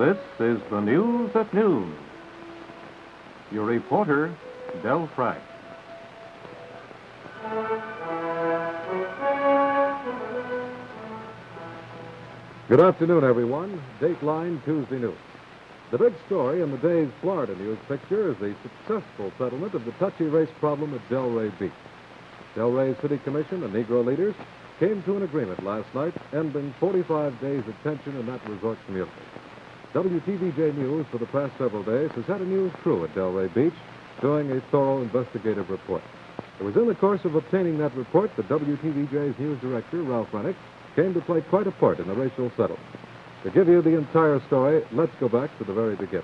This is the news at noon. Your reporter, Del Frank. Good afternoon, everyone. Dateline Tuesday News. The big story in the day's Florida news picture is the successful settlement of the touchy race problem at Delray Beach. Delray City Commission and Negro leaders came to an agreement last night, ending 45 days of tension in that resort community. WTVJ News for the past several days has had a news crew at Delray Beach doing a thorough investigative report. It was in the course of obtaining that report that WTVJ's news director, Ralph Renick, came to play quite a part in the racial settlement. To give you the entire story, let's go back to the very beginning.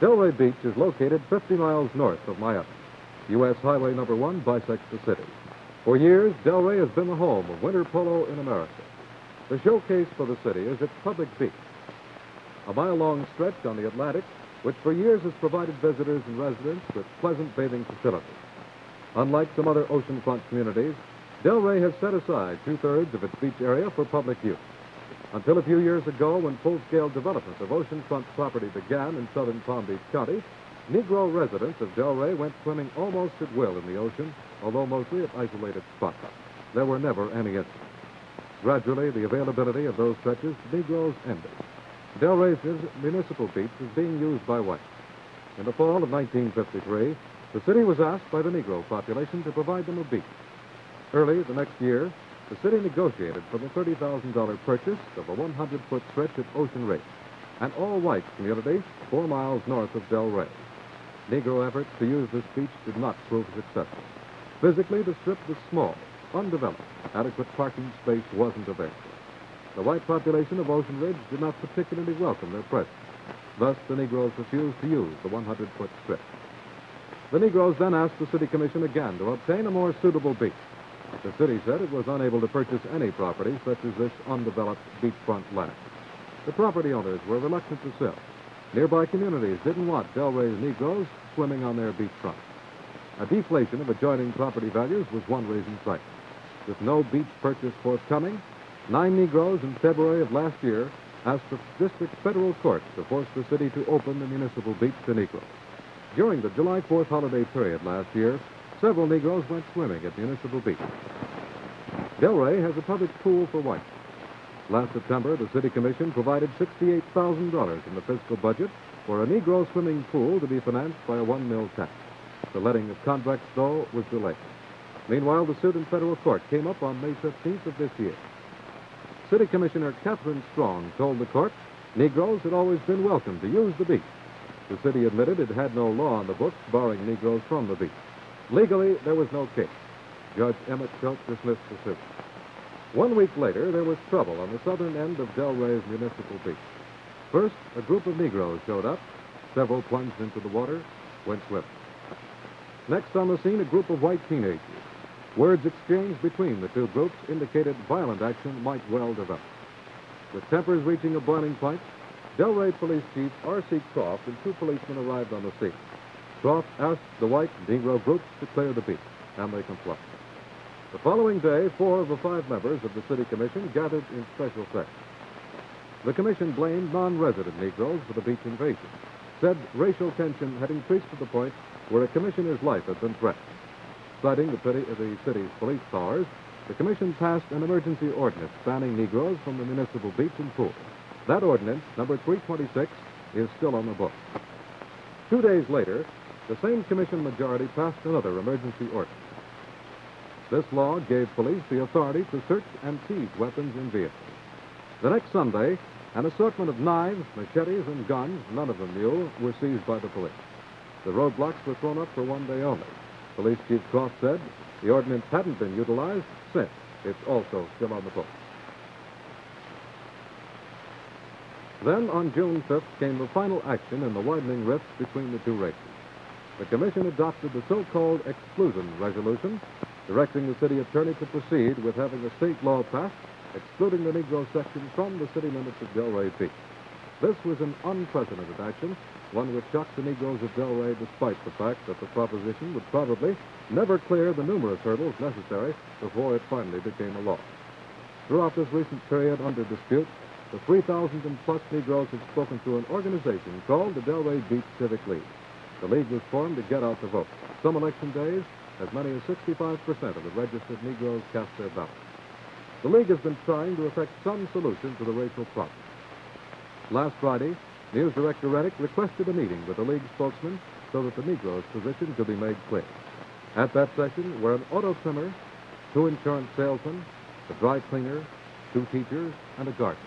Delray Beach is located 50 miles north of Miami. U.S. Highway number 1 bisects the city. For years, Delray has been the home of winter polo in America. The showcase for the city is its public beach, a mile-long stretch on the Atlantic, which for years has provided visitors and residents with pleasant bathing facilities. Unlike some other oceanfront communities, Delray has set aside two-thirds of its beach area for public use. Until a few years ago, when full-scale development of oceanfront property began in southern Palm Beach County, Negro residents of Delray went swimming almost at will in the ocean, although mostly at isolated spots. There were never any incidents. Gradually, the availability of those stretches to Negroes ended. Delray's municipal beach is being used by whites. In the fall of 1953, the city was asked by the Negro population to provide them a beach. Early the next year, the city negotiated for the $30,000 purchase of a 100-foot stretch at Ocean Ridge, an all-white community 4 miles north of Delray. Negro efforts to use this beach did not prove successful. Physically, the strip was small, undeveloped. Adequate parking space wasn't available. The white population of Ocean Ridge did not particularly welcome their presence. Thus, the Negroes refused to use the 100-foot strip. The Negroes then asked the city commission again to obtain a more suitable beach. The city said it was unable to purchase any property such as this undeveloped beachfront land. The property owners were reluctant to sell. Nearby communities didn't want Delray's Negroes swimming on their beachfront. A deflation of adjoining property values was one reason cited. With no beach purchase forthcoming, 9 Negroes in February of last year asked the district federal court to force the city to open the municipal beach to Negroes. During the July 4th holiday period last year, several Negroes went swimming at Municipal Beach. Delray has a public pool for whites. Last September, the City Commission provided $68,000 in the fiscal budget for a Negro swimming pool to be financed by a 1 mil tax. The letting of contracts, though, was delayed. Meanwhile, the suit in federal court came up on May 15th of this year. City Commissioner Catherine Strong told the court Negroes had always been welcome to use the beach. The city admitted it had no law on the books barring Negroes from the beach. Legally, there was no case. Judge Emmett Schultz dismissed the suit. 1 week later, there was trouble on the southern end of Delray's municipal beach. First, a group of Negroes showed up. Several plunged into the water, went swimming. Next on the scene, a group of white teenagers. Words exchanged between the two groups indicated violent action might well develop. With tempers reaching a boiling point, Delray Police Chief R.C. Croft and 2 policemen arrived on the scene. Croft asked the white and Negro groups to clear the beach, and they complied. The following day, 4 of the 5 members of the City Commission gathered in special session. The commission blamed non-resident Negroes for the beach invasion, said racial tension had increased to the point where a commissioner's life had been threatened. Citing the city's police powers, the commission passed an emergency ordinance banning Negroes from the municipal beach and pool. That ordinance, number 326, is still on the books. 2 days later, the same commission majority passed another emergency ordinance. This law gave police the authority to search and seize weapons in vehicles. The next Sunday, an assortment of knives, machetes, and guns, none of them new, were seized by the police. The roadblocks were thrown up for 1 day only. Police Chief Croft said the ordinance hadn't been utilized since. It's also still on the books. Then, on June 5th, came the final action in the widening rift between the two races. The commission adopted the so-called exclusion resolution, directing the city attorney to proceed with having a state law passed excluding the Negro section from the city limits of Delray Beach. This was an unprecedented action, one which shocked the Negroes of Delray despite the fact that the proposition would probably never clear the numerous hurdles necessary before it finally became a law. Throughout this recent period under dispute, the 3,000 and plus Negroes had spoken to an organization called the Delray Beach Civic League. The league was formed to get out the vote. Some election days, as many as 65% of the registered Negroes cast their ballots. The league has been trying to effect some solution to the racial problem. Last Friday, News Director Renick requested a meeting with the league spokesman so that the Negroes' position could be made clear. At that session were an auto trimmer, 2 insurance salesmen, a dry cleaner, 2 teachers, and a gardener.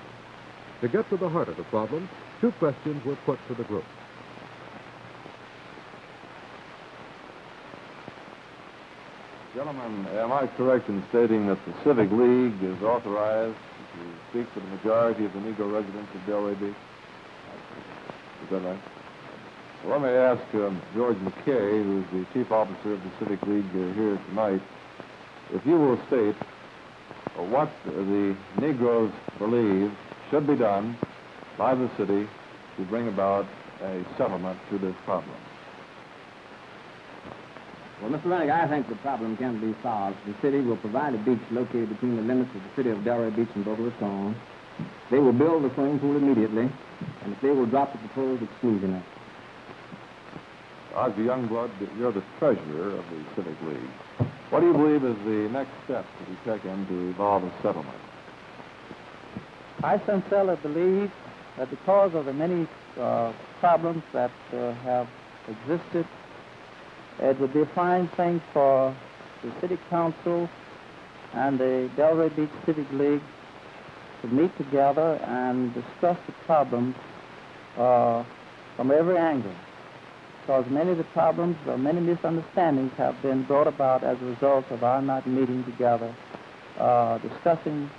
To get to the heart of the problem, 2 questions were put to the group. Gentlemen, am I correct in stating that the Civic League is authorized to speak for the majority of the Negro residents of Delray Beach? Is that right? Well, let me ask George McKay, who's the chief officer of the Civic League here tonight, if you will state what the Negroes believe should be done by the city to bring about a settlement to this problem. Well, Mr. Renick, I think the problem can be solved. The city will provide a beach located between the limits of the city of Delray Beach and Boca Raton. They will build the swimming pool immediately, and they will drop the proposed exclusion act. Osby Youngblood, you're the treasurer of the Civic League. What do you believe is the next step to be taken to evolve a settlement? I sincerely believe that because of the many problems that have existed, it would be a fine thing for the City Council and the Delray Beach Civic League to meet together and discuss the problems from every angle. Because many of the problems or many misunderstandings have been brought about as a result of our not meeting together, discussing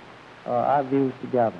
our views together.